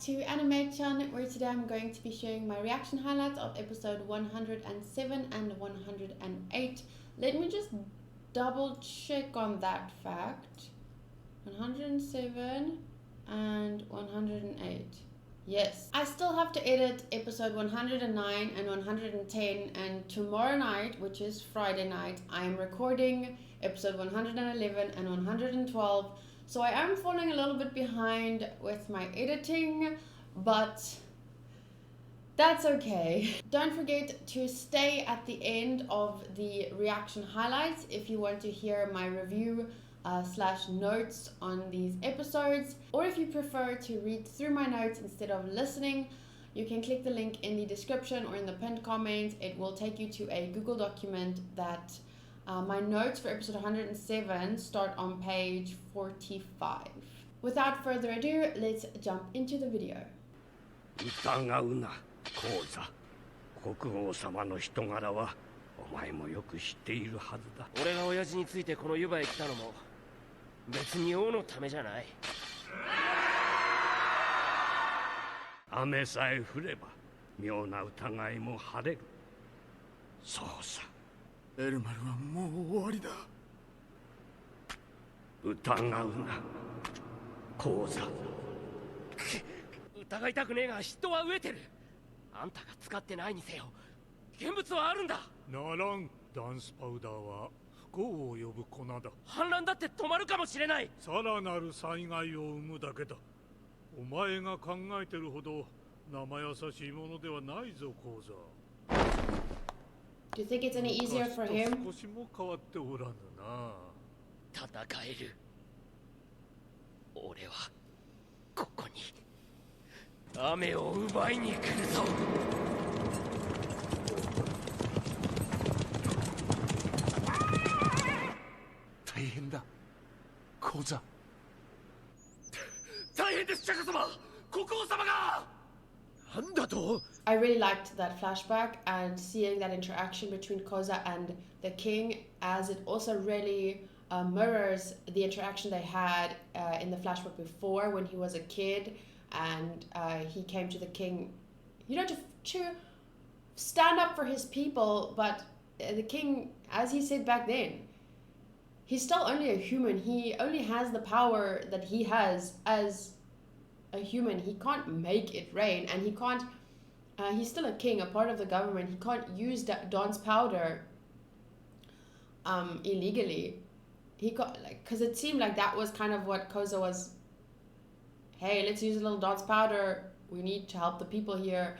to Animation, where today I'm going to be sharing my reaction highlights of episode 107 and 108. Let me just double check on that fact. 107 and 108. Yes. I still have to edit episode 109 and 110, and tomorrow night, which is Friday night, I am recording episode 111 and 112. So I am falling a little bit behind with my editing, but that's okay. Don't forget to stay at the end of the reaction highlights if you want to hear my review / notes on these episodes, or if you prefer to read through my notes instead of listening, you can click the link in the description or in the pinned comment. It will take you to a Google document that my notes for episode 107 start on page 45. Without further ado, let's jump into the video. 疑うな、皇座。国王様の人柄はお前もよく知っているはずだ。俺が親父についてこの湯葉へ来たのも別に王のためじゃない。雨さえ降れば妙な疑いも晴れる。そうさ。エルマルはもう終わりだ。疑うな、皇座。疑いたくねえが嫉妬は飢えてる。あんたが使ってないにせよ現物はあるんだ。ならん。ダンスパウダーは不幸を呼ぶ粉だ。反乱だって止まるかもしれない。さらなる災害を生むだけだ。お前が考えてるほど生優しいものではないぞ、皇座。Do you think it's any easier for him? 少しも変わっておらぬな。戦える。俺はここに雨を奪いに来るぞ。大変だ、皇座。大変です、釈迦様。国王様が。なんだと。I really liked that flashback and seeing that interaction between Koza and the king, as it also really mirrors the interaction they had in the flashback before when he was a kid and he came to the king, you know, to stand up for his people. But the king, as he said back then, he's still only a human. He only has the power that he has as a human. He can't make it rain, and he can't he's still a king, a part of the government. He can't use Dawn's powder illegally. He got, like, because it seemed like that was kind of what Koza was. Hey, let's use a little Dawn's powder. We need to help the people here.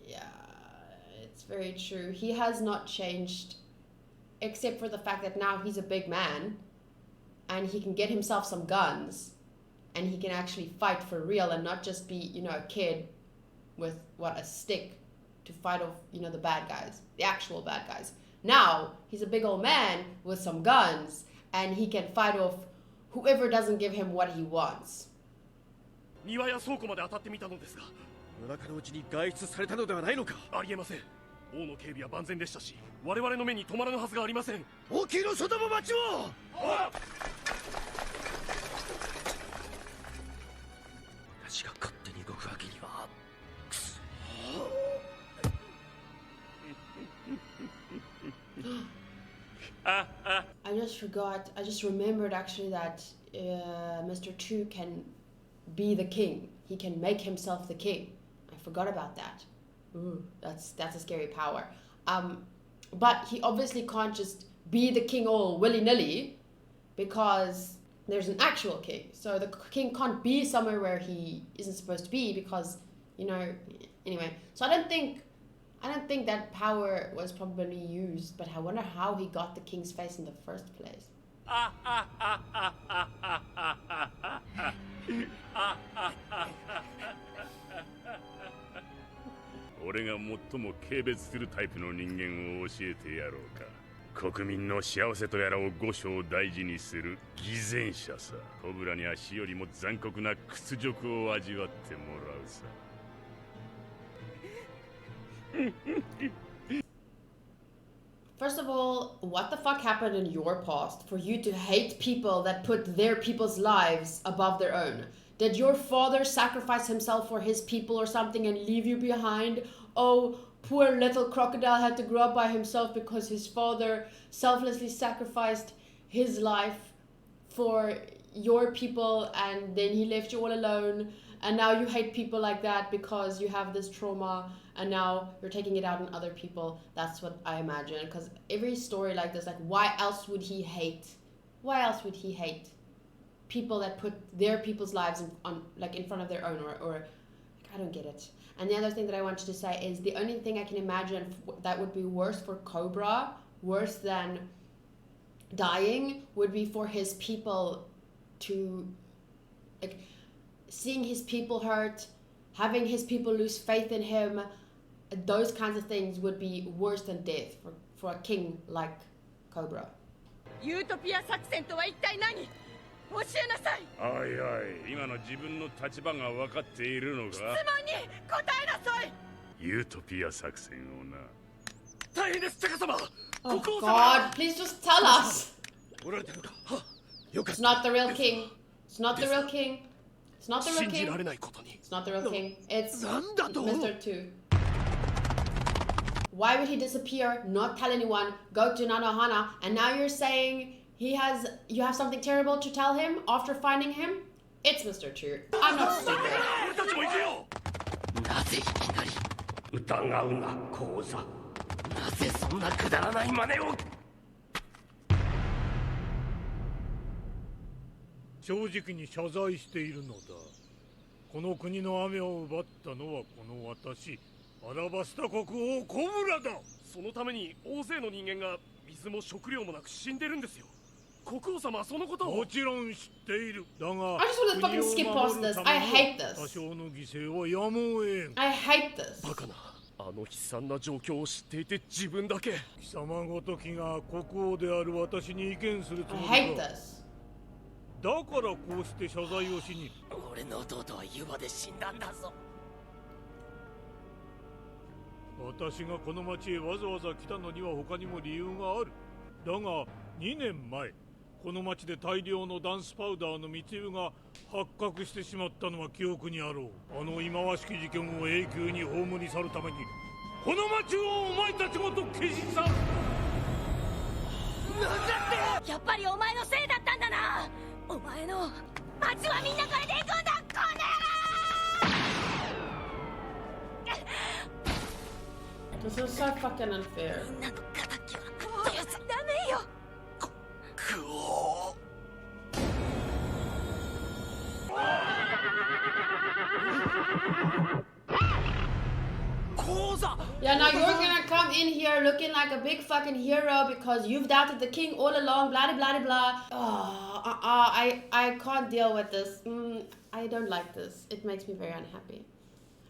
Yeah, it's very true. He has not changed, except for the fact that now he's a big man and he can get himself some guns and he can actually fight for real and not just be, you know, a kid with a stick to fight off, you know, the bad guys, the actual bad guys. Now he's a big old man with some guns and he can fight off whoever doesn't give him what he wants. 庭や倉庫まで当たってみたのですが、夜中のうちに外出されたのではないのか。ありえません。王の警備は万全でしたし、我々の目に留まらぬはずがありません。王宮の外も町も。私が勝手に動くわけには。I just remembered actually that Mr. Chu can be the king. He can make himself the king. I forgot about that. Ooh, that's a scary power. But he obviously can't just be the king all willy-nilly because there's an actual king. So the king can't be somewhere where he isn't supposed to be because, you know, anyway. So I don't think that power was probably used, but I wonder how he got the king's face in the first place. 俺が最も軽蔑するタイプの人間を教えてやろうか。国民の幸せとやらを五章大事にする偽善者さ。コブラに足よりも残酷な屈辱を味わってもらうさ。First of all, what the fuck happened in your past for you to hate people that put their people's lives above their own? Did your father sacrifice himself for his people or something and leave you behind? Oh, poor little crocodile had to grow up by himself because his father selflessly sacrificed his life for your people and then he left you all alone. And now you hate people like that because you have this trauma and now you're taking it out on other people. That's what I imagine. Because every story like this, like, why else would he hate? Why else would he hate people that put their people's lives in front of their own? Or I don't get it. And the other thing that I wanted to say is the only thing I can imagine that would be worse for Cobra, worse than dying, would be for his people to, like, seeing his people hurt, having his people lose faith in him, those kinds of things would be worse than death for a king like Cobra. Utopia 作戦とは一体何？教えなさい。おいおい、今の自分の立場が分かっているのか？質問に答えなさい。ユートピア作戦をな。大変です、高様。 Oh God, please just tell us. おられたのか。は、よかっ It's た。 not the real king. It's not the real king. It's not the real 信じら king. れないことに。 It's not the real king. It's なんだと？ Mr. 2. Why would he disappear, not tell anyone, go to Nanohana, and now you're saying you have something terrible to tell him after finding him? It's Mr. 2. I'm not stupid. 俺たちも行くよ。なぜいきなり疑うな講座。なぜそんなくだらない真似を。正直に謝罪しているのだ。この国の雨を奪ったのはこの私、アラバスタ国王コブラだ。そのために大勢の人間が水も食料もなく死んでるんですよ。国王様はそのことを。もちろん知っている。だが、 I just want to fucking skip past this. I hate 多 this. 少の犠牲はやむを得ん。 I hate this. バカな。あの悲惨な状況を知っていて自分だけ。貴様ごときが国王である私に意見するつ I もり hate か。 this. だからこうして謝罪をしに。俺の弟は湯葉で死んだんだぞ。私がこの町へわざわざ来たのには他にも理由がある。だが2年前、この町で大量のダンスパウダーの密輸が発覚してしまったのは記憶にあろう。あの忌まわしき事件を永久に葬り去るために、この町をお前たちごと消し去る。やっぱりお前のせいだったんだな。お前の町はみんなこれで行くんだ、この野郎。 This is so fucking unfair. みんなの敵はダメよ。くお。 Yeah, now you're gonna come in here looking like a big fucking hero because you've doubted the king all along, blah blah blah. I can't deal with this. I don't like this. It makes me very unhappy.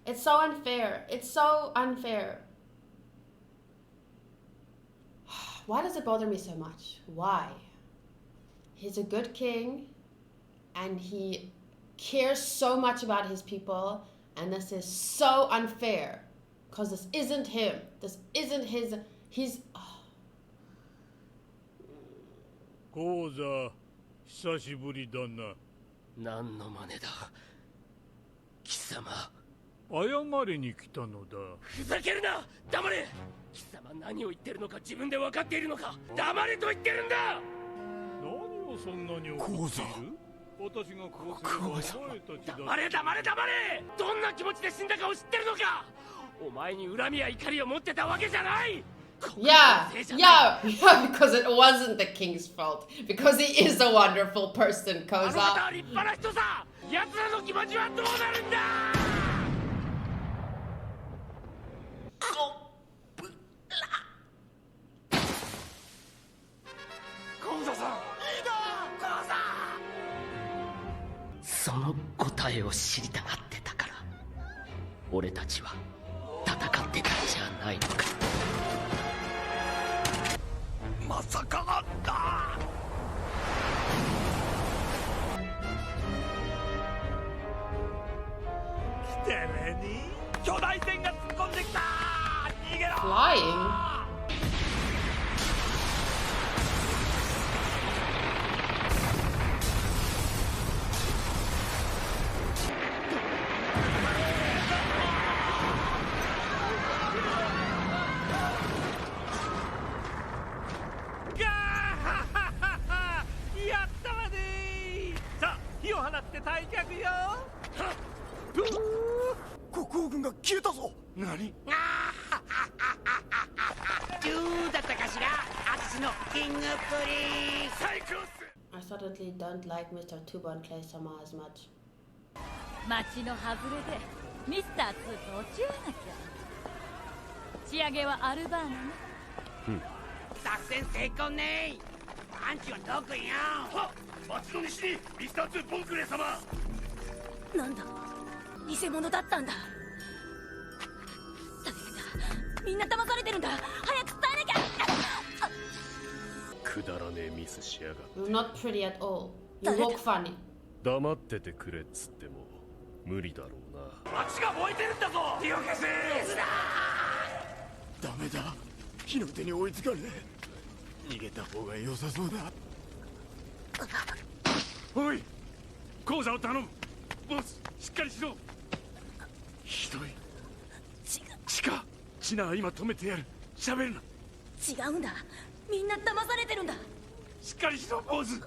It's so unfair. It's so unfair. Why does it bother me so much? Why? He's a good king and he cares so much about his people, and this is so unfair. Because this isn't him. This isn't his... He's... Oh. 講座、久しぶりだな。何の真似だ。貴様。謝りに来たのだ。ふざけるな。黙れ。貴様何を言ってるのか自分で分かっているのか。黙れと言ってるんだ。何をそんなに怒っている？私がこうするお前たちだ。黙れ黙れ黙れ。どんな気持ちで死んだかを知ってるのか。お前に恨みや怒りを持ってたわけじゃない。 Yeah, because it wasn't the king's fault. Because he is a wonderful person, あの Koza. 方は立派な人さ。奴らの気持ちはどうなるんだ。コウザさん。その答えを知りたがってたから、俺たちは戦ってたんじゃないのか。まさかあんた。来てねに。巨大船が突っ込んできた。逃げろ。 Flying? えたぞ。何？デューだったかしら。私のキングプリン最高っす。I suddenly don't like Mr. Tuba and Clay Summer as much. 町の外れでミスター2と落ち合わなきゃ。仕上げはアルバーナね。作戦成功ね。アンチはどこよ。はっ、町の西にミスター2ボンクレー様。なんだ、偽物だったんだ。大変だ、みんな騙されてるんだ。早く伝えなきゃ。くだらねえミスしやがって。 You're not pretty at all. You look funny. 黙っててくれっつっても無理だろうな。町が燃えてるんだぞ。火を消せ。ダメだ、火の手に追いつかれ。逃げた方が良さそうだ。おい、講座を頼む。ボス、しっかりしろ。ひどい。チカ、チナは今止めてやる。喋るな。違うんだ、みんな騙されてるんだ。しっかりしろ、ボス。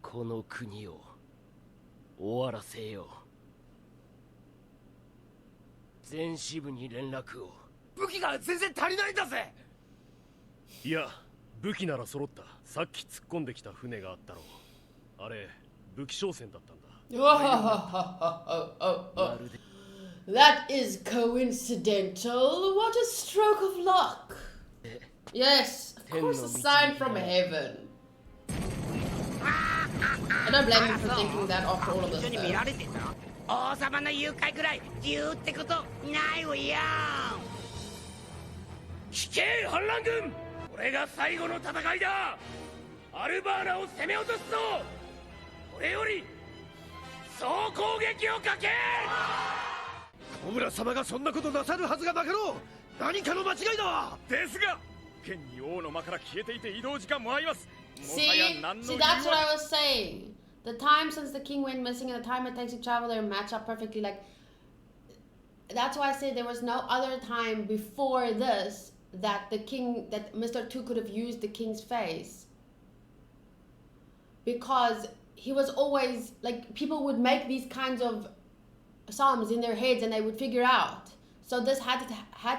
この国を終わらせよう。全支部に連絡を。武器が全然足りないんだぜ。いや、武器なら揃った。さっき突っ込んできた船があったろ。あれ武器商船だったんだ。That is coincidental. What a stroke of luck. Yes, of course, a sign from heaven. I don't blame you for thinking that after all of this. 見られてた。王様の誘拐くらい自由ってことないわよ。聞け反乱軍、これが最後の戦いだ。アルバーナを攻め落とすぞ。これより総攻撃をかけ。小村様がそんなことなさるはずがなかろう。何かの間違いだ。ですが現に王の間から消えていて移動時間もあります。 See, that's what I was saying. The time since the king went missing and the time it takes to travel there match up perfectly. Like, that's why I said there was no other time before this that the king, that Mr. 2 could have used the king's face. Because he was always, like, people would make these kinds of psalms in their heads and they would figure out. So this had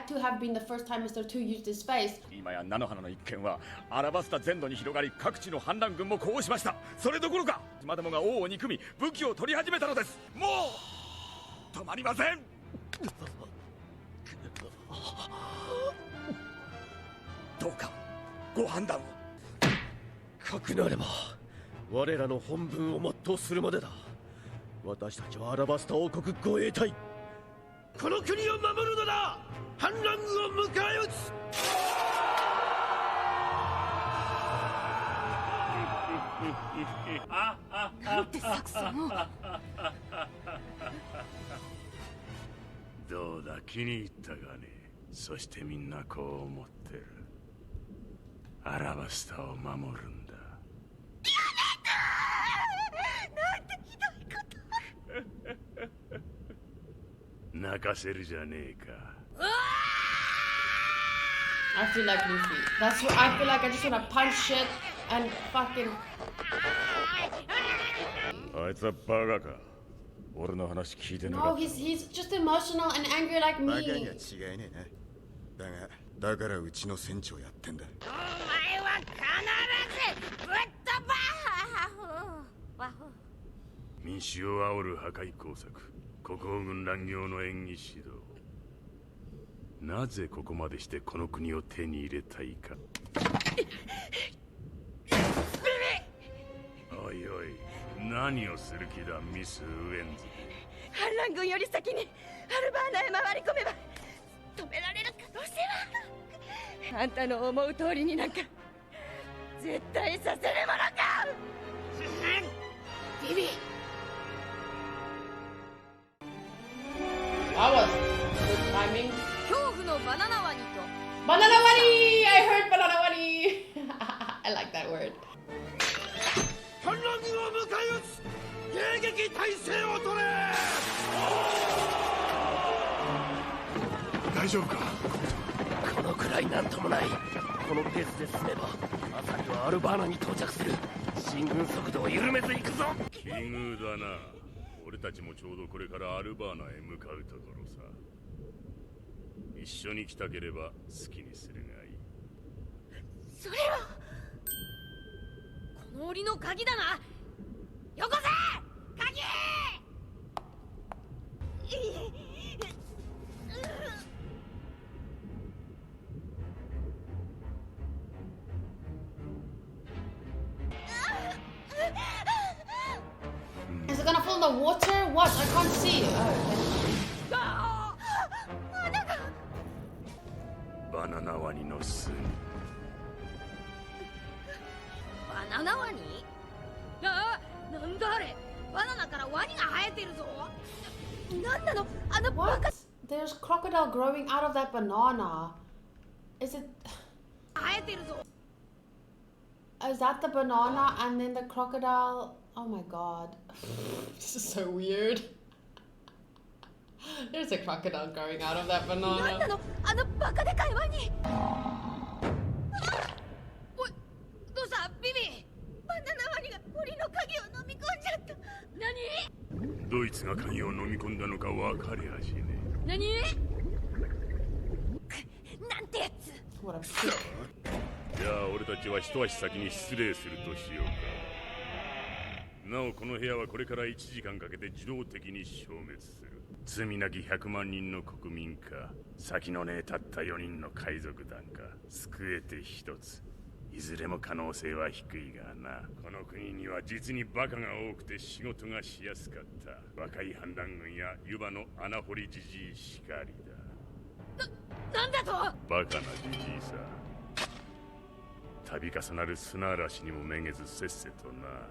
to have been the first time Mr. 2 used his face. 今や菜の花の一件はアラバスタ全土に広がり、各地の反乱軍も呼応しました。それどころか島どもが王を憎み武器を取り始めたのです。もう止まりません。どうかご判断を。かくなれば我らの本分を全うするまでだ。私たちはアラバスタ王国護衛隊、この国を守るのだ。反乱軍を迎え撃つ。なんて作戦を。どうだ、気に入ったがね。そしてみんなこう思ってる。アラバスタを守るんだ。なんてひどいこと。泣かせるじゃねえか。I feel like Luffy. That's what I feel like. I just wanna punch shit and fucking. あいつはバカか。俺の話聞いてなか No, った。 he's just emotional and angry like バカには me. 違いねえな。だからうちの船長やってんだ。お前は必ずぶっ飛ば。民衆を煽る破壊工作、国王軍乱行の演技指導。なぜここまでしてこの国を手に入れたいか。おいおい、何をする気だミス・ウエンズ。反乱軍より先にアルバーナへ回り込めば止められる可能性は。あんたの思う通りになんか絶対させるものか。ビビ。That was good timing. 恐怖のバナナワニと。Banana wani! I heard banana wani! I like that word. 反乱軍を迎え撃つ。迎撃態勢を取れ。大丈夫か。このくらいなんともない。このペースで進めば朝にはアルバーナに到着する。進軍速度を緩めず行くぞ。奇遇だな。俺たちもちょうどこれからアルバーナへ向かうところさ。一緒に来たければ好きにするがいい。それはこの檻の鍵だな。よこせ鍵。Is it gonna fall in the water? What? I can't see. Oh, バナナワニの巣に。バナナワニ？ああ、なんだあれ。バナナからワニが生えてるぞ。なんなのあのバカ。 What? There's crocodile growing out of that banana. Is it? 生えてるぞ。Is that the banana and then the crocodile? Oh my god. This is so weird. There's a crocodile growing out of that なん banana. なのあのバカでかいワニ。おい、どうしたビビ。バナナワニが檻の鍵を飲み込んじゃった。何？ドイツが鍵を飲み込んだのか分かりゃしねえ。何？なんてやつ。 What a shit. じゃあ俺たちは一足先に失礼するとしようか。なおこの部屋はこれから1時間かけて自動的に消滅する。罪なき100万人の国民か、先のねえたった4人の海賊団か、救えて1つ。いずれも可能性は低いがな。この国には実にバカが多くて仕事がしやすかった。若い反乱軍や湯葉の穴掘りじじいしかりだ。なんだと？バカなじじいさ。度重なる砂嵐にもめげずせっせとな。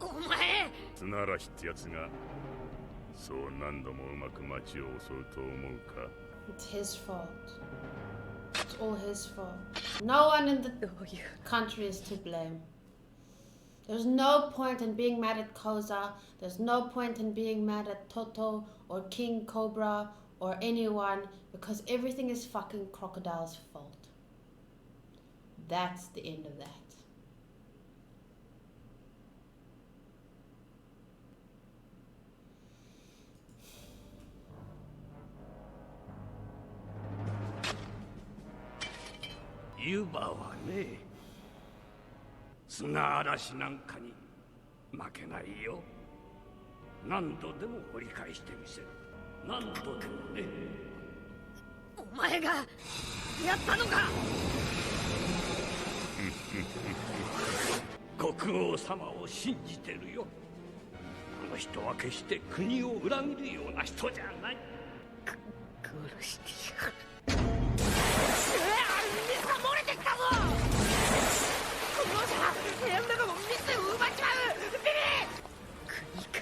お前。砂嵐ってやつがそう何度もうまく街を襲うと思うか。 It's his fault. It's all his fault. No one in the country is to blame. There's no point in being mad at Koza. There's no point in being mad at Toto or King Cobra or anyone because everything is fucking Crocodile's fault. That's the end of that. Yuba はね、砂嵐なんかに負けないよ。何度でも掘り返してみせる。何度でもね。お前がやったのか。国王様を信じてるよ。あの人は決して国を裏切るような人じゃない。殺してやる。水が漏れてきたぞ。このじゃ部屋の中も水を奪っちまう。国か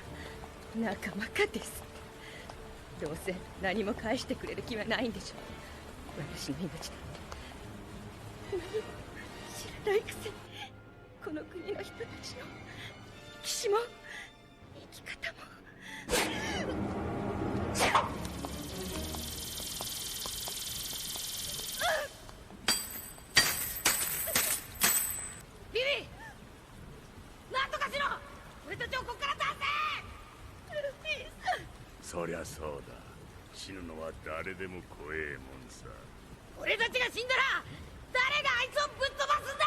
仲間かです。どうせ何も返してくれる気はないんでしょう。私の命だって何も知らないくせに、この国の人たちの歴史も生き方も。ビビ、なんとかしろ。俺たちをここから出せ。そりゃそうだ。死ぬのは誰でも怖えもんさ。俺たちが死んだら誰があいつをぶっ飛ばすんだ。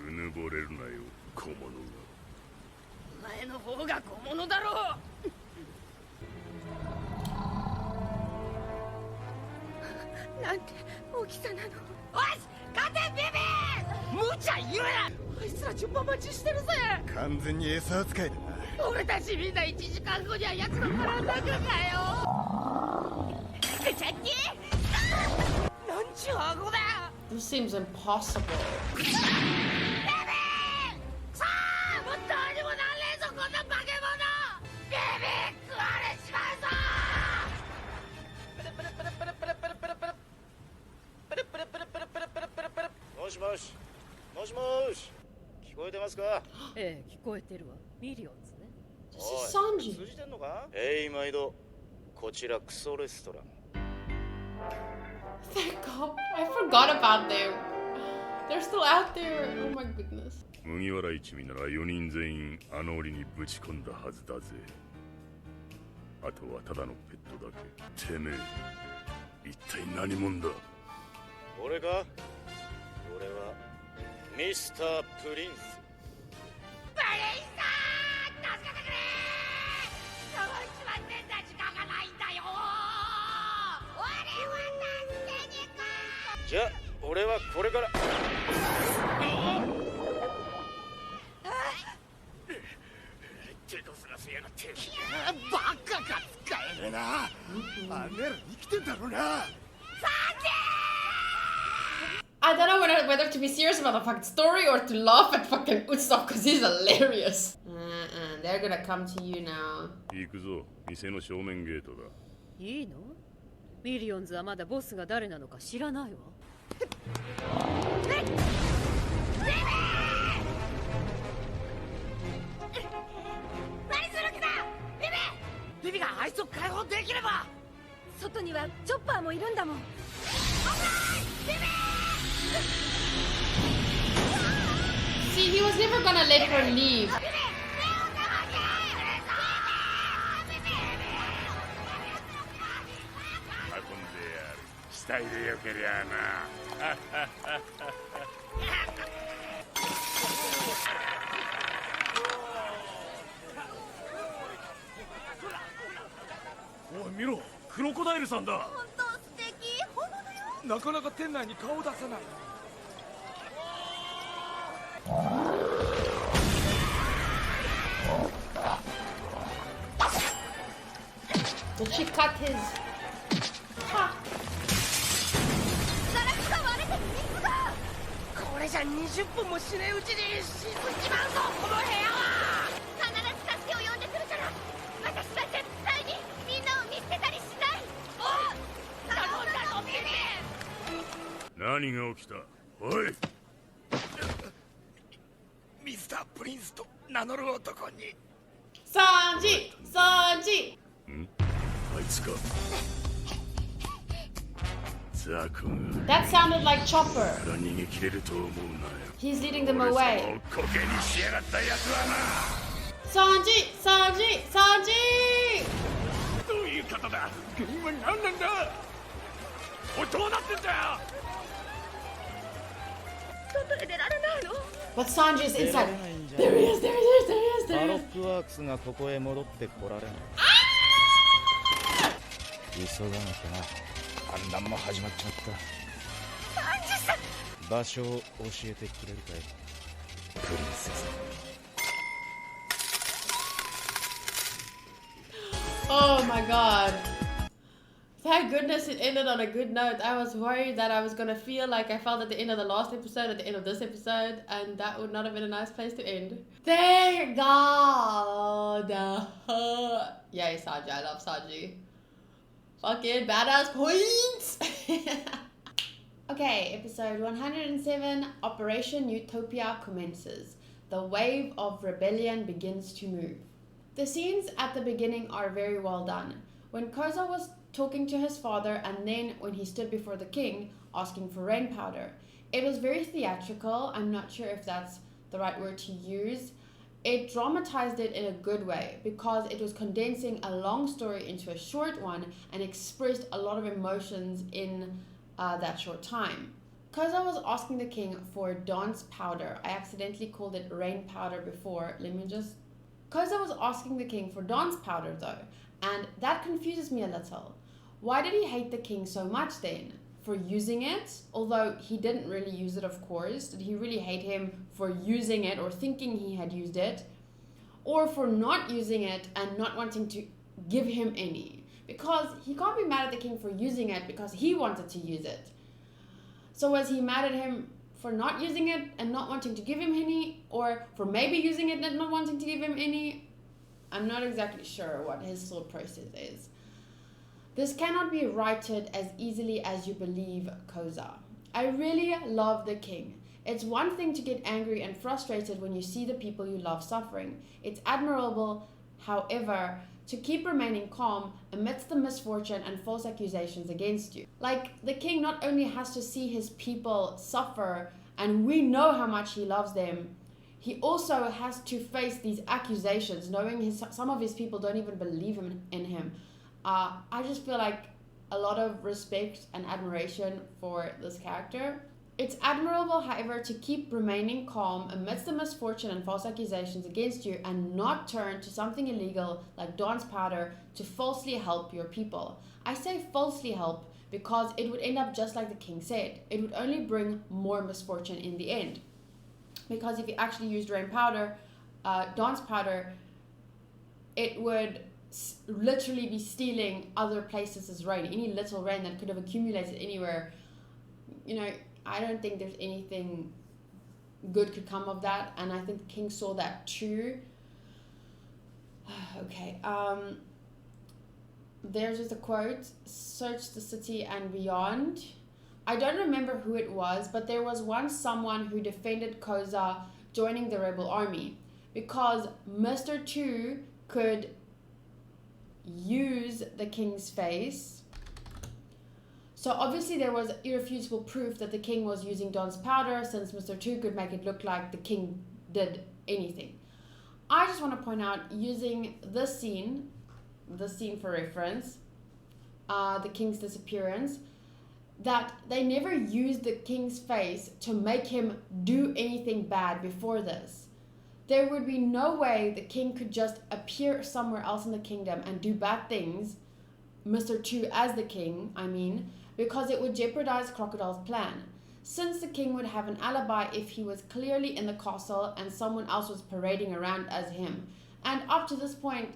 うぬぼれるなよ、小物が。お前の方が小物だろう。なんて大きさなの。おし、勝てビビ。無茶言うな。あいつら順番待ちしてるぜ。完全に餌扱いだな。俺たちみんな1時間後には奴の腹の中かよ。ちゃってなんちゅう顎だ。 This seems impossible. ビビさあ、もうどうにもなんねえぞこんな化け物。ビビ食われちまうぞ。もしもし、もしもし、聞こえてますか？ええ、聞こえてるわ。ミリオンズね。This is Sanji. 通じてんのか？毎度、こちらクソレストラン。Thank God. I forgot about them. They're still out there. Oh my goodness. 麦わら一味なら4人全員あの檻にぶち込んだはずだぜ。あとはただのペットだけ。てめえ一体何者だ。俺か？俺はミスタープリンス。プリンス助けてくれ。その一番全然時間がないんだよ。俺は助けに行く。じゃあ俺はこれから。手こすらせやがって。バカか使えるな。あめら生きてんだろうな。I don't know whether to be serious about the fucking story or to laugh at fucking Utstop because he's hilarious. They're gonna come to you now. 行くぞ、店の正面ゲートだ。いいの？ミリオンズはまだボスが誰なのか知らないわ。ビビがあいつを解放できれば。外にはチョッパーもいるんだもん。See, he was never gonna let her leave. 運んでやる。死体でよけりゃな。おい見ろ、クロコダイルさんだ。本当素敵。本物よ。なかなか店内に顔を出さない。Did she cut his... Ha! ガラスが割れて水が。これじゃ20分もしねえうちに沈んじまうぞこの部屋は。必ず助けを呼んでくるから。私は絶対にみんなを見捨てたりしない。おう、頼んだぞビビ。何が起きた？おい。ミスタープリンスと名乗る男に。サンジ！サンジ！ん？あいつか。ザコが。That sounded like Chopper. から逃げ切れると思うなよ。He's leading them away. 俺様をコケにしやがったやつはな。サンジ！サンジ！サンジ！どういうことだ。原因は何なんだ。おいどうなってんだよ。外へ出られないの？ But Sanji is inside. There he is, there he is, there he is, バ there ロ he ッ is. クワークスがここへ戻ってこられない。急がなきゃな。反乱も始まっちまった。サンジさん。場所を教えてくれるかい、プリンセス。Oh my god. Thank goodness it ended on a good note. I was worried that I was gonna feel like I felt at the end of the last episode, at the end of this episode, and that would not have been a nice place to end. Thank God! Yay, Sanji. I love Sanji. Fucking badass points! Okay, episode 107, Operation Utopia commences. The wave of rebellion begins to move. The scenes at the beginning are very well done. When Koza was talking to his father, and then when he stood before the king asking for rain powder, it was very theatrical. I'm not sure if that's the right word to use. It dramatized it in a good way because it was condensing a long story into a short one and expressed a lot of emotions in that short time. Koza was asking the king for dance powder. I accidentally called it rain powder before. Koza was asking the king for dance powder though, and that confuses me a little. Why did he hate the king so much then? For using it? Although he didn't really use it, of course. Did he really hate him for using it or thinking he had used it? Or for not using it and not wanting to give him any? Because he can't be mad at the king for using it because he wanted to use it. So was he mad at him for not using it and not wanting to give him any? Or for maybe using it and not wanting to give him any? I'm not exactly sure what his thought process is. This cannot be righted as easily as you believe, Koza. I really love the king. It's one thing to get angry and frustrated when you see the people you love suffering. It's admirable, however, to keep remaining calm amidst the misfortune and false accusations against you. Like, the king not only has to see his people suffer, and we know how much he loves them, he also has to face these accusations, knowing some of his people don't even believe in him. I just feel like a lot of respect and admiration for this character. It's admirable, however, to keep remaining calm amidst the misfortune and false accusations against you and not turn to something illegal like Dawn's powder to falsely help your people. I say falsely help because it would end up just like the king said. It would only bring more misfortune in the end. Because if you actually used rain powder, Dawn's powder, it would literally be stealing other places' rain. Any little rain that could have accumulated anywhere, you know, I don't think there's anything good could come of that, and I think the king saw that too. Okay, there's just a quote, search the city and beyond. I don't remember who it was, but there was once someone who defended Koza joining the rebel army because Mr. 2 could use the king's face. So obviously there was irrefutable proof that the king was using Dawn's powder, since Mr. 2 could make it look like the king did anything. I just want to point out, using this scene for reference, the king's disappearance, that they never used the king's face to make him do anything bad before this. There would be no way the king could just appear somewhere else in the kingdom and do bad things, Mr. 2 as the king, I mean, because it would jeopardize Crocodile's plan. Since the king would have an alibi if he was clearly in the castle and someone else was parading around as him. And up to this point,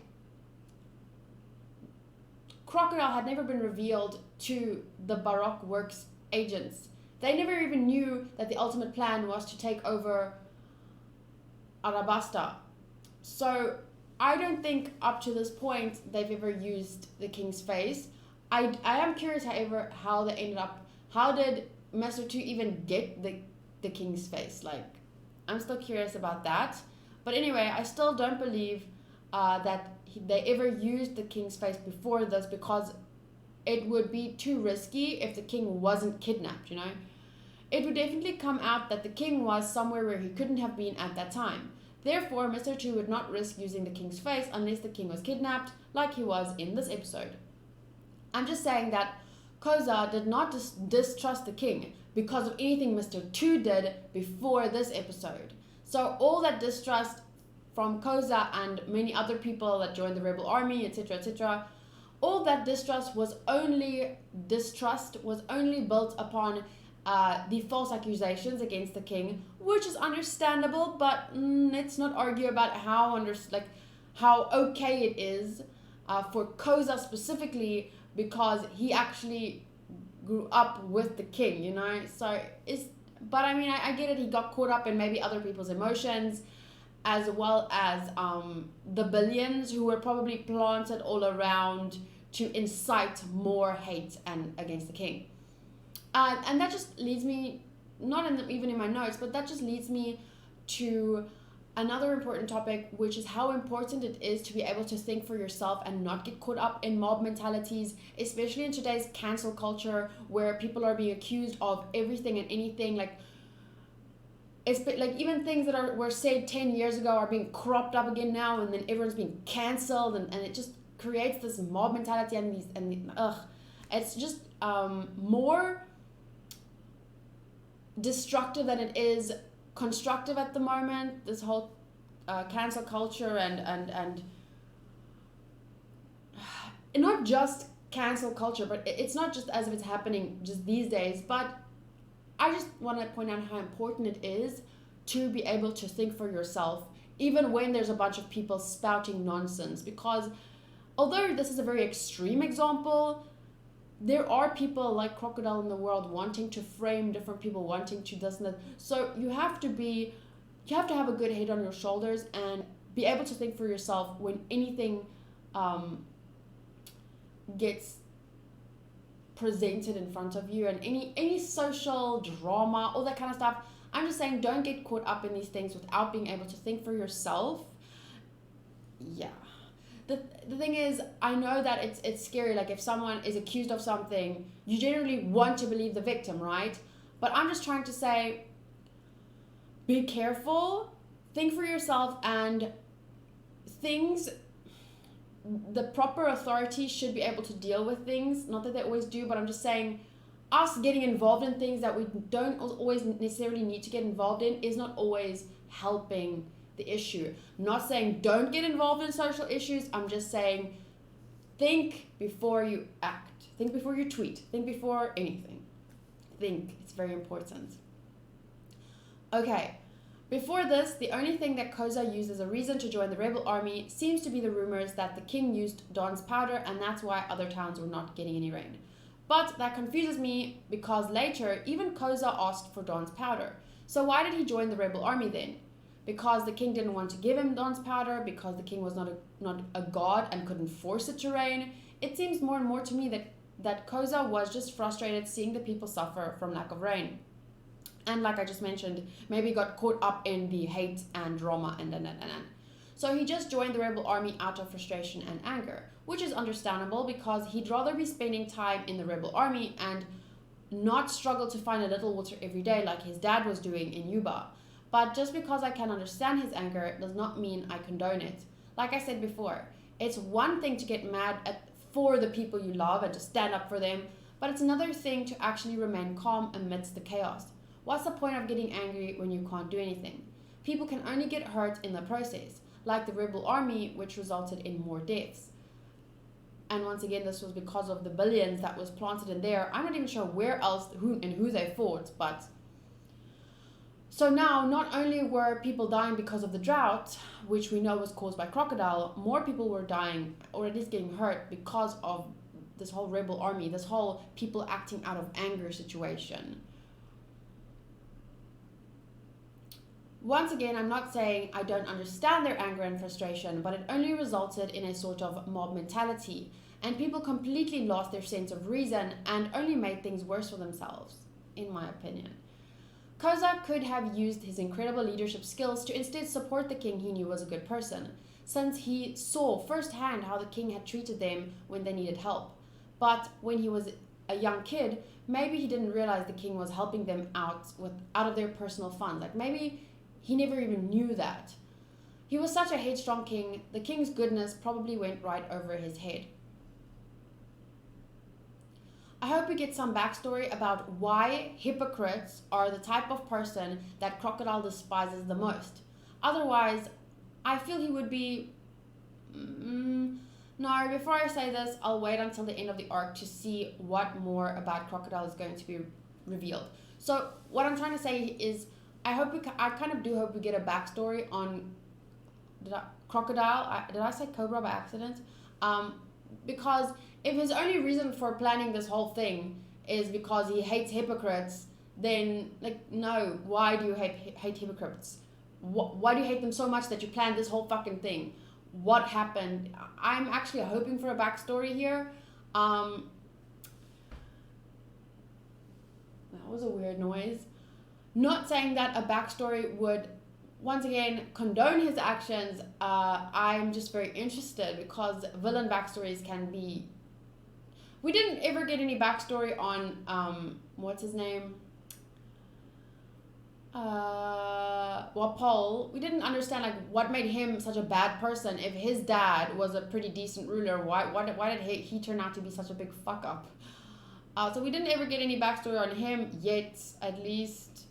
Crocodile had never been revealed to the Baroque Works agents. They never even knew that the ultimate plan was to take over Arabasta. So I don't think up to this point they've ever used the king's face. I am curious, however, how they ended up. How did Mr. 2 even get the king's face? Like, I'm still curious about that. But anyway, I still don't believe that they ever used the king's face before this, because it would be too risky if the king wasn't kidnapped, you know? It would definitely come out that the king was somewhere where he couldn't have been at that time. Therefore, Mr. 2 would not risk using the king's face unless the king was kidnapped, like he was in this episode. I'm just saying that Koza did not distrust the king because of anything Mr. 2 did before this episode. So all that distrust from Koza and many other people that joined the rebel army, etc., all that distrust was only built upon the false accusations against the king, which is understandable, but let's not argue about how okay it is for Koza specifically, because he actually grew up with the king, you know. So but I mean, I get it. He got caught up in maybe other people's emotions, as well as the billions who were probably planted all around to incite more hate and against the king. And that just leads me, even in my notes, but that just leads me to another important topic, which is how important it is to be able to think for yourself and not get caught up in mob mentalities, especially in today's cancel culture, where people are being accused of everything and anything. Like even things that were said 10 years ago are being cropped up again now, and then everyone's being cancelled, and it just creates this mob mentality it's just more destructive than it is constructive at the moment, this whole cancel culture, and not just cancel culture, but it's not just as if it's happening just these days, but I just want to point out how important it is to be able to think for yourself, even when there's a bunch of people spouting nonsense, because although this is a very extreme example, there are people like Crocodile in the world wanting to frame different people, wanting to this and that. So you have to have a good head on your shoulders and be able to think for yourself when anything gets presented in front of you, and any social drama, all that kind of stuff. I'm just saying, don't get caught up in these things without being able to think for yourself. Yeah. The thing is, I know that it's scary. Like, if someone is accused of something, you generally want to believe the victim, right? But I'm just trying to say, be careful think for yourself, and the proper authority should be able to deal with things. Not that they always do, but I'm just saying us getting involved in things that we don't always necessarily need to get involved in is not always helping the issue. I'm not saying don't get involved in social issues. I'm just saying think before you act. Think before you tweet. Think before anything. Think. It's very important. Okay. Before this, the only thing that Koza used as a reason to join the rebel army seems to be the rumors that the king used Dawn's powder, and that's why other towns were not getting any rain. But that confuses me because later, even Koza asked for Dawn's powder. So why did he join the rebel army then? Because the king didn't want to give him Dawn's powder? Because the king was not a god and couldn't force it to rain? It seems more and more to me that Koza was just frustrated seeing the people suffer from lack of rain. And like I just mentioned, maybe got caught up in the hate and drama and. So he just joined the rebel army out of frustration and anger, which is understandable because he'd rather be spending time in the rebel army and not struggle to find a little water every day like his dad was doing in Yuba. But just because I can understand his anger does not mean I condone it. Like I said before, it's one thing to get mad for the people you love and to stand up for them, but it's another thing to actually remain calm amidst the chaos. What's the point of getting angry when you can't do anything? People can only get hurt in the process, like the rebel army, which resulted in more deaths. And once again, this was because of the billions that was planted in there. I'm not even sure where else, who they fought, but... So now, not only were people dying because of the drought, which we know was caused by Crocodile, more people were dying, or at least getting hurt, because of this whole rebel army, this whole people acting out of anger situation. Once again, I'm not saying I don't understand their anger and frustration, but it only resulted in a sort of mob mentality, and people completely lost their sense of reason and only made things worse for themselves, in my opinion. Koza could have used his incredible leadership skills to instead support the king he knew was a good person, since he saw firsthand how the king had treated them when they needed help. But when he was a young kid, maybe he didn't realize the king was helping them out of their personal funds. Like maybe he never even knew that. He was such a headstrong king, the king's goodness probably went right over his head. I hope we get some backstory about why hypocrites are the type of person that Crocodile despises the most. Otherwise, I feel he would be... No, before I say this, I'll wait until the end of the arc to see what more about Crocodile is going to be revealed. So what I'm trying to say is, I kind of do hope we get a backstory on Crocodile. Did I say Cobra by accident? Because if his only reason for planning this whole thing is because he hates hypocrites, then, like, no, why do you hate hypocrites? Why do you hate them so much that you planned this whole fucking thing? What happened? I'm actually hoping for a backstory here. That was a weird noise. Not saying that a backstory would, once again, condone his actions. I'm just very interested because villain backstories can be... We didn't ever get any backstory on, what's his name? Paul. We didn't understand, like, what made him such a bad person. If his dad was a pretty decent ruler, why did he turn out to be such a big fuck up? So we didn't ever get any backstory on him yet, at least.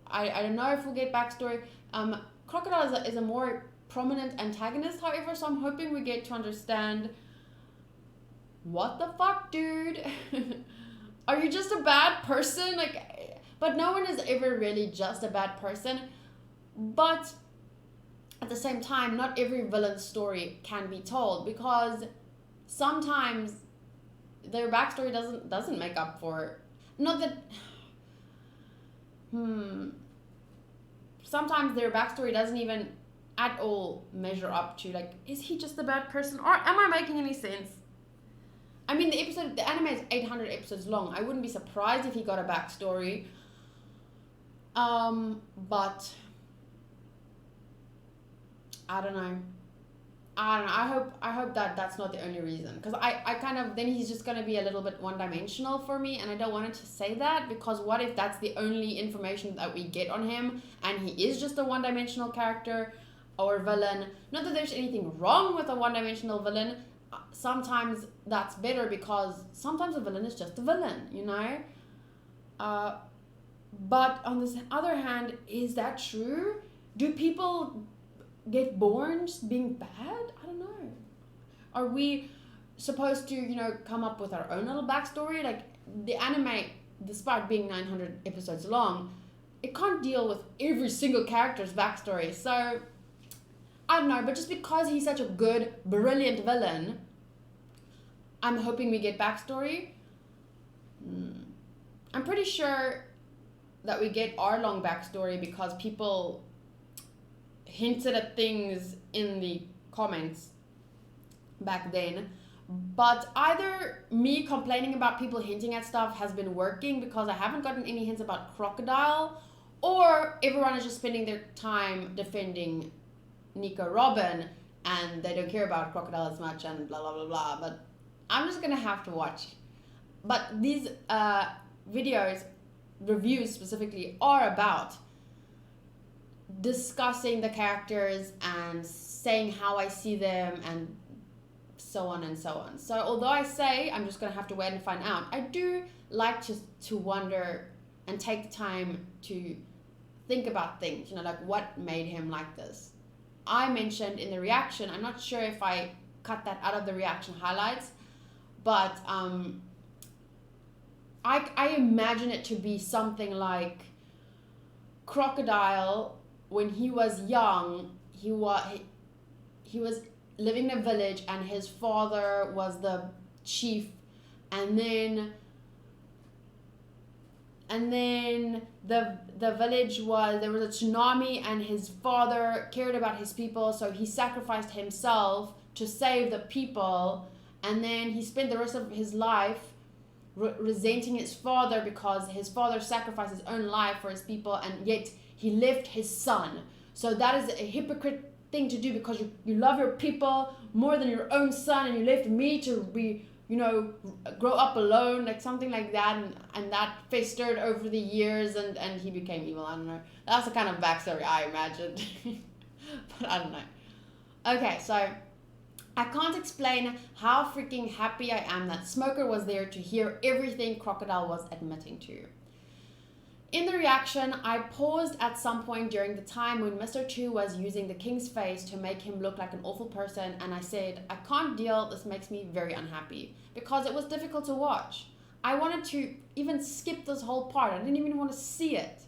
I don't know if we'll get backstory. Crocodile is a more prominent antagonist, however, so I'm hoping we get to understand, what the fuck, dude? Are you just a bad person? Like, but no one is ever really just a bad person. But at the same time, not every villain's story can be told, because sometimes their backstory doesn't make up for... Not that... Sometimes their backstory doesn't even at all measure up to, like, is he just a bad person? Or am I making any sense? I mean, the anime is 800 episodes long. I wouldn't be surprised if he got a backstory. But I don't know. I don't know. I hope that that's not the only reason, because I kind of, then he's just going to be a little bit one-dimensional for me, and I don't want it to say that, because what if that's the only information that we get on him and he is just a one-dimensional character or villain? Not that there's anything wrong with a one-dimensional villain. Sometimes that's better, because sometimes a villain is just a villain, you know. But on the other hand, is that true? Do people get born just being bad? I don't know. Are we supposed to, you know, come up with our own little backstory? Like, the anime, despite being 900 episodes long, it can't deal with every single character's backstory. So, I don't know, but just because he's such a good, brilliant villain, I'm hoping we get backstory. I'm pretty sure that we get our long backstory because people hinted at things in the comments back then. But either me complaining about people hinting at stuff has been working because I haven't gotten any hints about Crocodile, or everyone is just spending their time defending Nico Robin and they don't care about Crocodile as much and blah blah blah blah. But I'm just gonna have to watch. But these videos, reviews specifically, are about discussing the characters and saying how I see them and so on and so on. So although I say I'm just gonna have to wait and find out, I do like to wonder and take the time to think about things, you know, like what made him like this. I mentioned in the reaction, I'm not sure if I cut that out of the reaction highlights, but I imagine it to be something like Crocodile, when he was young, he was living in a village and his father was the chief, and then the village was, there was a tsunami and his father cared about his people, so he sacrificed himself to save the people, and then he spent the rest of his life resenting his father because his father sacrificed his own life for his people, and yet he left his son. So that is a hypocrite thing to do, because you love your people more than your own son, and you left me to be, you know, grow up alone, like something like that, and that festered over the years, and he became evil. I don't know. That's the kind of backstory I imagined. But I don't know. Okay, so I can't explain how freaking happy I am that Smoker was there to hear everything Crocodile was admitting to. In the reaction, I paused at some point during the time when Mr. 2 was using the king's face to make him look like an awful person, and I said, I can't deal, this makes me very unhappy, because it was difficult to watch. I wanted to even skip this whole part. I didn't even want to see it.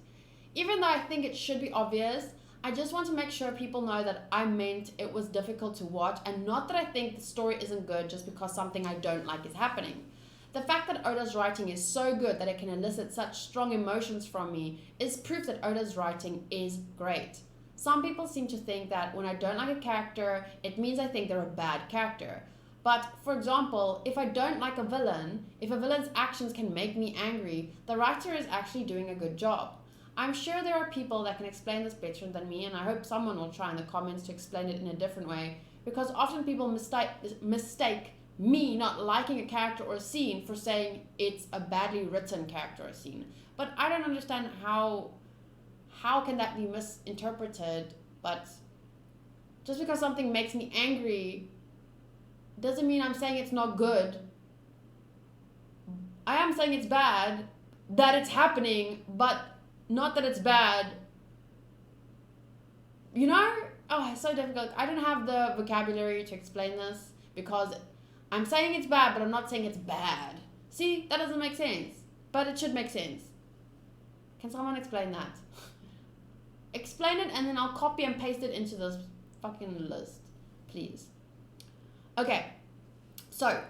Even though I think it should be obvious, I just want to make sure people know that I meant it was difficult to watch, and not that I think the story isn't good just because something I don't like is happening. The fact that Oda's writing is so good that it can elicit such strong emotions from me is proof that Oda's writing is great. Some people seem to think that when I don't like a character, it means I think they're a bad character. But, for example, if I don't like a villain, if a villain's actions can make me angry, the writer is actually doing a good job. I'm sure there are people that can explain this better than me, and I hope someone will try in the comments to explain it in a different way, because often people mistake me not liking a character or a scene for saying it's a badly written character or scene. But I don't understand how can that be misinterpreted. But just because something makes me angry doesn't mean I'm saying it's not good. I am saying it's bad that it's happening, but not that it's bad. You know? Oh, it's so difficult. I don't have the vocabulary to explain this, because I'm saying it's bad, but I'm not saying it's bad. See, that doesn't make sense. But it should make sense. Can someone explain that? Explain it, and then I'll copy and paste it into this fucking list, please. Okay, so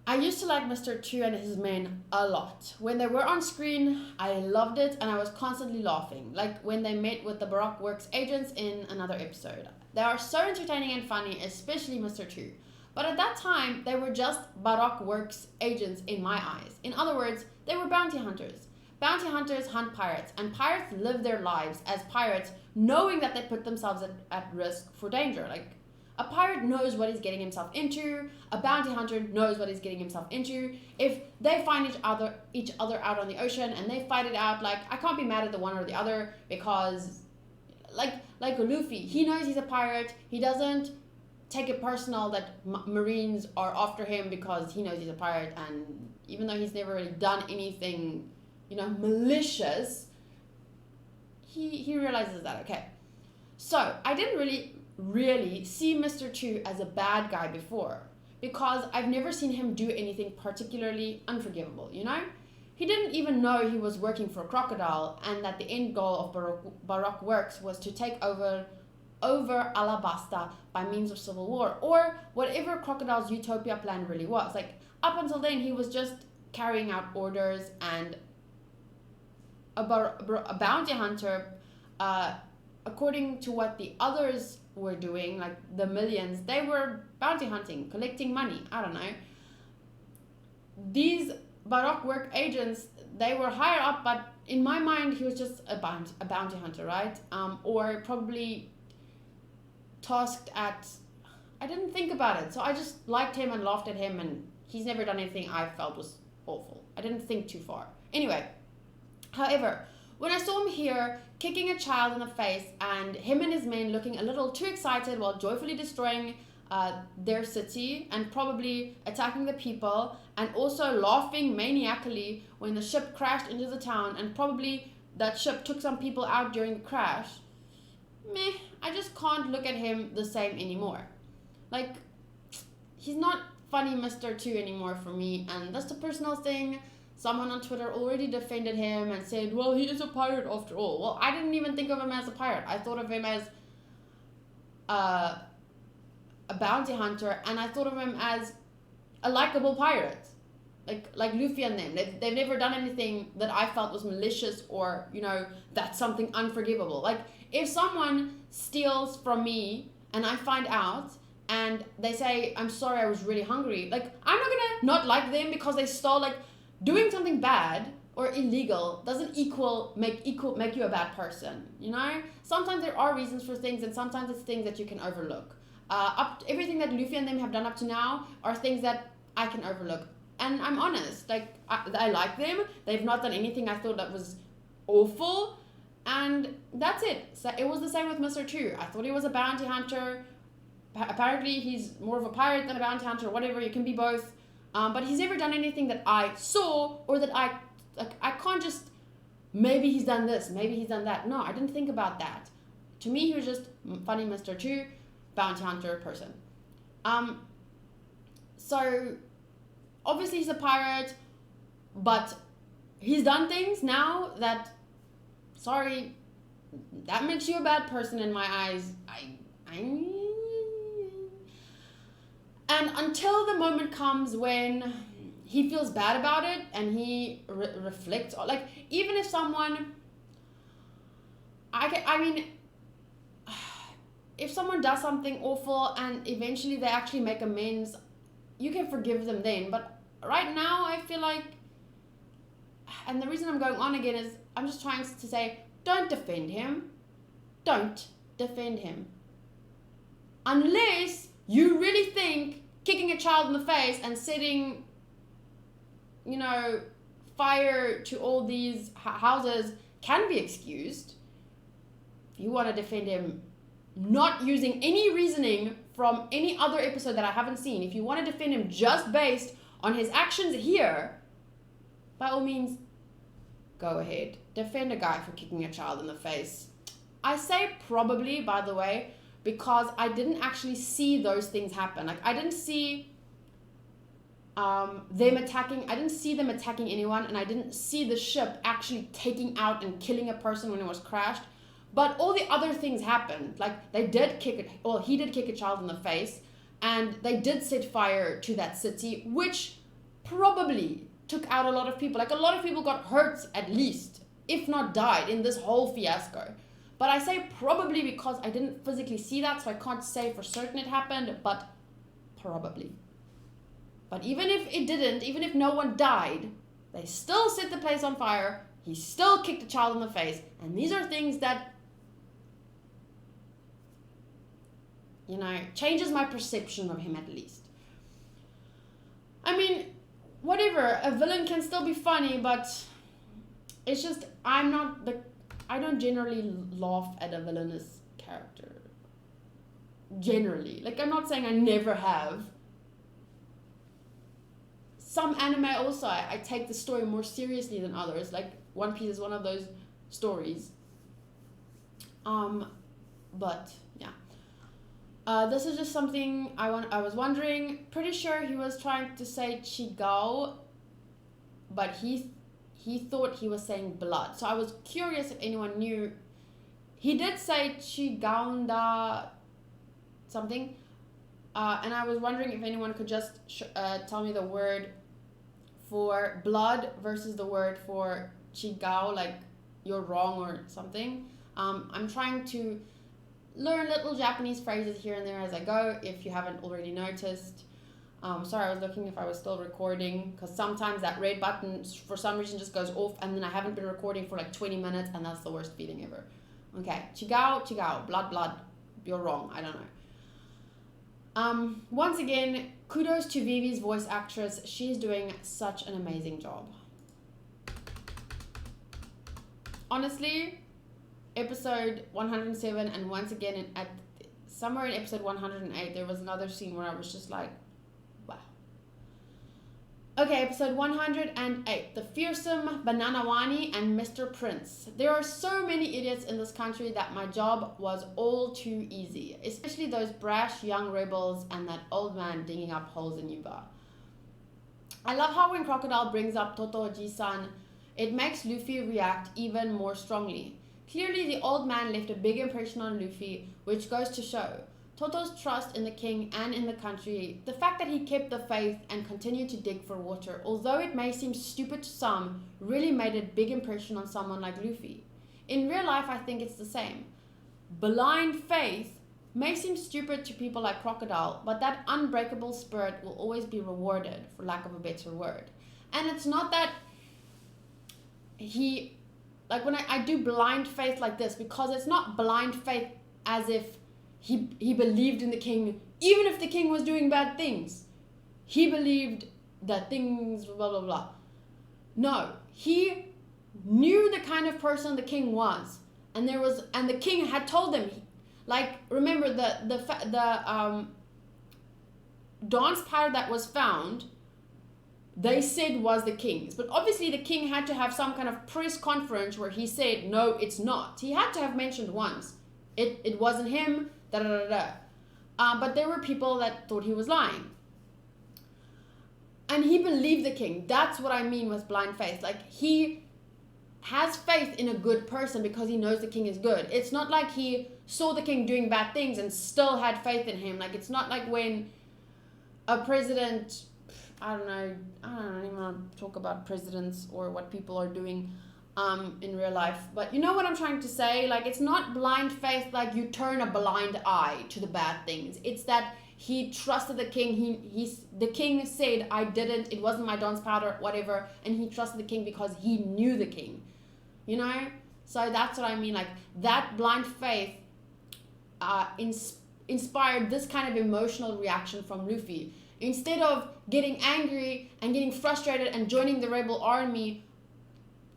I used to like Mr. 2 and his men a lot. When they were on screen, I loved it, and I was constantly laughing, like when they met with the Baroque Works agents in another episode. They are so entertaining and funny, especially Mr. 2. But at that time, they were just Baroque Works agents in my eyes. In other words, they were bounty hunters. Bounty hunters hunt pirates, and pirates live their lives as pirates, knowing that they put themselves at risk for danger. Like, A pirate knows what he's getting himself into. A bounty hunter knows what he's getting himself into. If they find each other out on the ocean and they fight it out, like, I can't be mad at the one or the other, because like Luffy, he knows he's a pirate. He doesn't take it personal that Marines are after him because he knows he's a pirate, and even though he's never really done anything, you know, malicious, he realizes that. Okay, so I didn't really see Mr. 2 as a bad guy before, because I've never seen him do anything particularly unforgivable, you know? He didn't even know he was working for Crocodile, and that the end goal of Baroque Works was to take over Alabasta by means of civil war, or whatever Crocodile's Utopia plan really was. Like, up until then, he was just carrying out orders, and a bounty hunter, according to what the others were doing, like the millions, they were bounty hunting, collecting money. I don't know. These Baroque work agents, they were higher up, but in my mind, he was just a bounty hunter, right? Or probably tasked at... I didn't think about it, so I just liked him and laughed at him, and he's never done anything I felt was awful. I didn't think too far. Anyway, however, when I saw him here, kicking a child in the face, and him and his men looking a little too excited while joyfully destroying their city and probably attacking the people, and also laughing maniacally when the ship crashed into the town, and probably that ship took some people out during the crash, meh, I just can't look at him the same anymore. Like, he's not funny Mr. 2 anymore for me, and that's a personal thing. Someone on Twitter already defended him and said, well, he is a pirate after all. Well, I didn't even think of him as a pirate. I thought of him as a bounty hunter, and I thought of him as a likable pirate. Like Luffy and them. They've never done anything that I felt was malicious or, you know, that's something unforgivable. Like, if someone steals from me and I find out and they say, I'm sorry, I was really hungry, like, I'm not gonna not like them because they stole. Like, doing something bad or illegal doesn't make you a bad person, you know? Sometimes there are reasons for things, and sometimes it's things that you can overlook. Everything that Luffy and them have done up to now are things that I can overlook. And I'm honest, like, I like them. They've not done anything I thought that was awful, and that's it. So it was the same with Mr. 2. I thought he was a bounty hunter. Apparently he's more of a pirate than a bounty hunter, whatever, you can be both. But he's never done anything that I saw, or that I can't just, maybe he's done this, maybe he's done that. No, I didn't think about that. To me, he was just funny Mr. 2, bounty hunter person. So obviously he's a pirate, but he's done things now that, sorry, that makes you a bad person in my eyes. And until the moment comes when he feels bad about it and he reflects, like, even if someone, if someone does something awful and eventually they actually make amends, you can forgive them then. But right now, I feel like, and the reason I'm going on again is I'm just trying to say, don't defend him. Don't defend him. Unless you really think kicking a child in the face and setting, you know, fire to all these houses can be excused. If you want to defend him not using any reasoning from any other episode that I haven't seen, if you want to defend him just based on his actions here, by all means, go ahead. Defend a guy for kicking a child in the face. I say probably, by the way, because I didn't actually see those things happen. Like, I didn't see them attacking. I didn't see them attacking anyone, and I didn't see the ship actually taking out and killing a person when it was crashed. But all the other things happened. Like, they did kick it. Well, he did kick a child in the face, and they did set fire to that city, which probably took out a lot of people. Like, a lot of people got hurt, at least, if not died, in this whole fiasco. But I say probably because I didn't physically see that, so I can't say for certain it happened, but probably. But even if it didn't, even if no one died, they still set the place on fire, he still kicked a child in the face, and these are things that you know, changes my perception of him at least. I mean, whatever, a villain can still be funny, but it's just, I don't generally laugh at a villainous character. Generally. Like, I'm not saying I never have. Some anime also, I take the story more seriously than others. Like, One Piece is one of those stories. But, yeah. This is just something I was wondering. Pretty sure he was trying to say Chigao, but he thought he was saying blood. So I was curious if anyone knew. He did say Chigaunda something. And I was wondering if anyone could just tell me the word for blood versus the word for Chigao, like you're wrong or something. I'm trying to learn little Japanese phrases here and there as I go, if you haven't already noticed. Sorry, I was looking if I was still recording, because sometimes that red button for some reason just goes off, and then I haven't been recording for like 20 minutes, and that's the worst feeling ever. Okay, Chigao, blood, you're wrong, I don't know. Once again, kudos to Vivi's voice actress. She's doing such an amazing job. Honestly, episode 107, and once again at somewhere in episode 108, there was another scene where I was just like, wow. Okay, episode 108, the fearsome Bananawani and Mr. Prince. There are so many idiots in this country that my job was all too easy, especially those brash young rebels and that old man digging up holes in Yuba. I love how when Crocodile brings up Totoji-san, it makes Luffy react even more strongly. Clearly, the old man left a big impression on Luffy, which goes to show Toto's trust in the king and in the country, the fact that he kept the faith and continued to dig for water, although it may seem stupid to some, really made a big impression on someone like Luffy. In real life, I think it's the same. Blind faith may seem stupid to people like Crocodile, but that unbreakable spirit will always be rewarded, for lack of a better word. And it's not that he, like when I do blind faith like this, because it's not blind faith as if he believed in the king, even if the king was doing bad things. He believed that things, blah, blah, blah. No, he knew the kind of person the king was. And the king had told him, like, remember the dance powder that was found, they said was the king's. But obviously the king had to have some kind of press conference where he said, no, it's not. He had to have mentioned once, it wasn't him, but there were people that thought he was lying. And he believed the king. That's what I mean with blind faith. Like, he has faith in a good person because he knows the king is good. It's not like he saw the king doing bad things and still had faith in him. Like, it's not like when a president, I don't even want to talk about presidents or what people are doing in real life, but you know what I'm trying to say. Like, it's not blind faith like you turn a blind eye to the bad things. It's that he trusted the king. The king said, I didn't, it wasn't my dance powder, whatever, and he trusted the king because he knew the king, you know. So that's what I mean. Like, that blind faith inspired this kind of emotional reaction from Luffy. Instead of getting angry and getting frustrated and joining the rebel army,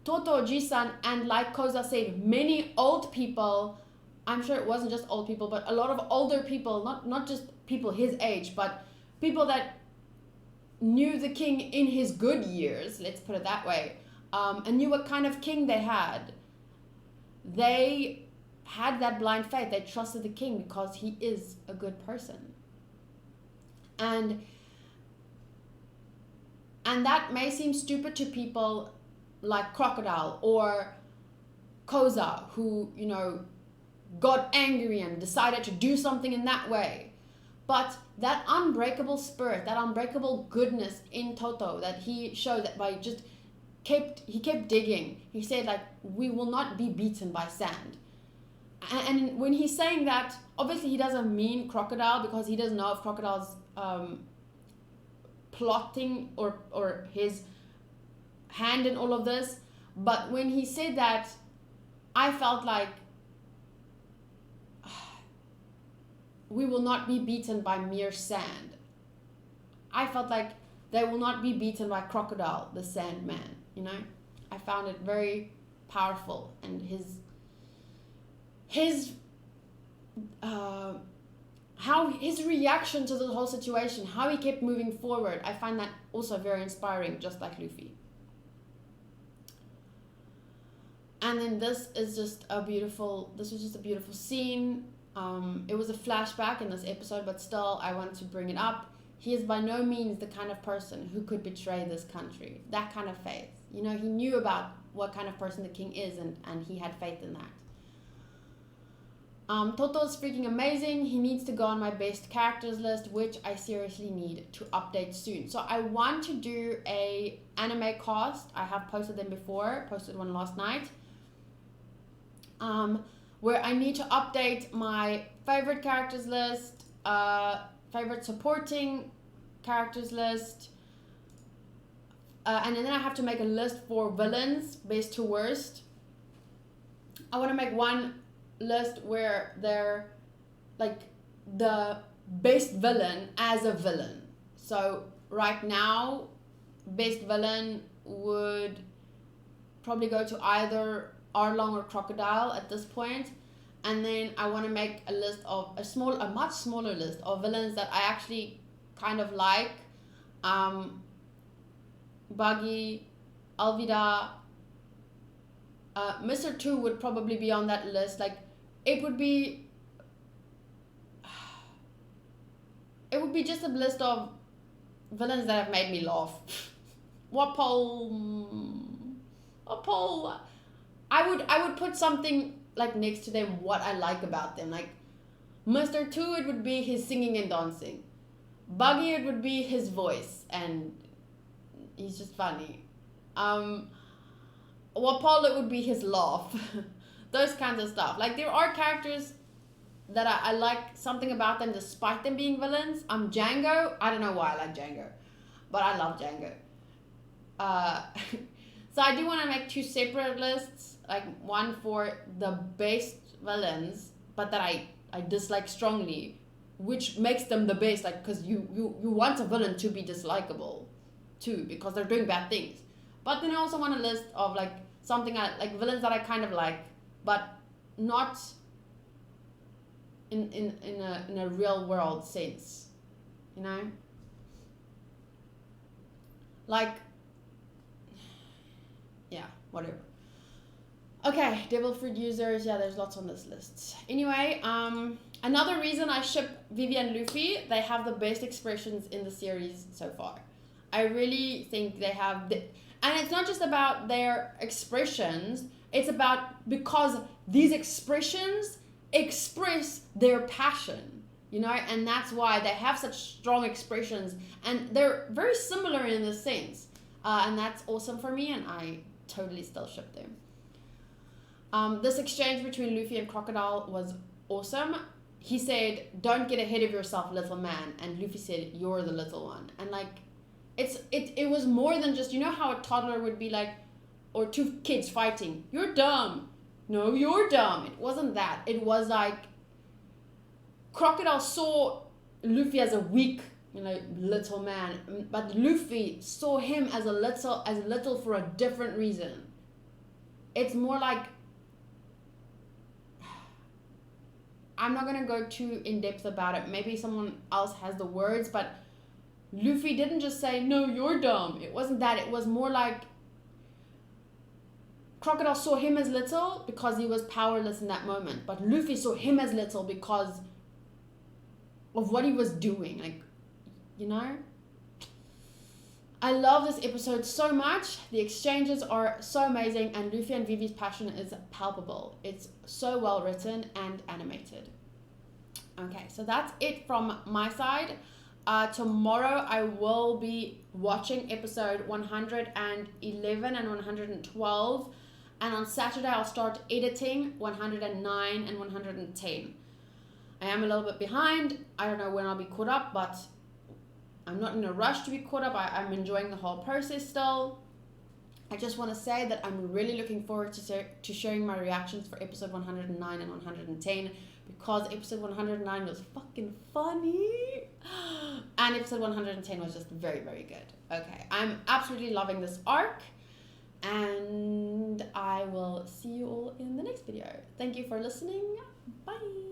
Totoji-san, and like Koza said, many old people, I'm sure it wasn't just old people, but a lot of older people, not just people his age, but people that knew the king in his good years, let's put it that way, and knew what kind of king they had. They had that blind faith. They trusted the king because he is a good person. And that may seem stupid to people like Crocodile or Koza, who, you know, got angry and decided to do something in that way. But that unbreakable spirit, that unbreakable goodness in Toto that he showed, that by just he kept digging. He said, like, we will not be beaten by sand. And when he's saying that, obviously he doesn't mean Crocodile, because he doesn't know if Crocodile's plotting or his hand in all of this. But when he said that, I felt like we will not be beaten by mere sand. I felt like they will not be beaten by Crocodile, the Sandman, you know? I found it very powerful, and how his reaction to the whole situation, how he kept moving forward, I find that also very inspiring, just like Luffy. And then this was just a beautiful scene. It was a flashback in this episode, but still I wanted to bring it up. He is by no means the kind of person who could betray this country. That kind of faith. You know, he knew about what kind of person the king is, and he had faith in that. Toto's freaking amazing. He needs to go on my best characters list, which I seriously need to update soon. So I want to do a anime cast. I have posted them before, posted one last night. Where I need to update my favorite characters list, favorite supporting characters list, and then I have to make a list for villains, best to worst. I want to make one list where they're like the best villain as a villain. So right now, best villain would probably go to either Arlong or Crocodile at this point, and then I want to make a list of a much smaller list of villains that I actually kind of like. Buggy, Alvida, Mr. 2 would probably be on that list. Like, it would be just a list of villains that have made me laugh. I would put something like next to them what I like about them. Like Mr. 2, it would be his singing and dancing. Buggy, it would be his voice, and he's just funny. Wapol, it would be his laugh. Those kinds of stuff. Like, there are characters that I like something about them despite them being villains. Django, I don't know why I like Django, but I love Django. So I do want to make two separate lists, like one for the best villains, but that I dislike strongly, which makes them the best, like, because you want a villain to be dislikable too, because they're doing bad things. But then I also want a list of like something like villains that I kind of like, but not in a real world sense, you know? Like, yeah, whatever. Okay, Devil Fruit users, yeah, there's lots on this list. Anyway, another reason I ship Vivi and Luffy, they have the best expressions in the series so far. I really think they have, and it's not just about their expressions, it's about because these expressions express their passion, you know, and that's why they have such strong expressions, and they're very similar in this sense, and that's awesome for me, and I totally still ship them. This exchange between Luffy and Crocodile was awesome. He said, "Don't get ahead of yourself, little man," and Luffy said, "You're the little one." And like, it was more than just, you know how a toddler would be like, or two kids fighting, "You're dumb." No, you're dumb. It wasn't that. It was like Crocodile saw Luffy as a weak, you know, little man, but Luffy saw him as a little for a different reason. It's more like, I'm not gonna go too in depth about it. Maybe someone else has the words, but Luffy didn't just say, "No, you're dumb." It wasn't that. It was more like Crocodile saw him as little because he was powerless in that moment, but Luffy saw him as little because of what he was doing. Like, you know? I love this episode so much. The exchanges are so amazing, and Luffy and Vivi's passion is palpable. It's so well written and animated. Okay, so that's it from my side. Tomorrow I will be watching episode 111 and 112, and on Saturday I'll start editing 109 and 110. I am a little bit behind. I don't know when I'll be caught up, but I'm not in a rush to be caught up. I'm enjoying the whole process still. I just want to say that I'm really looking forward to sharing my reactions for episode 109 and 110 because episode 109 was fucking funny and episode 110 was just very, very good. Okay, I'm absolutely loving this arc and I will see you all in the next video. Thank you for listening. Bye.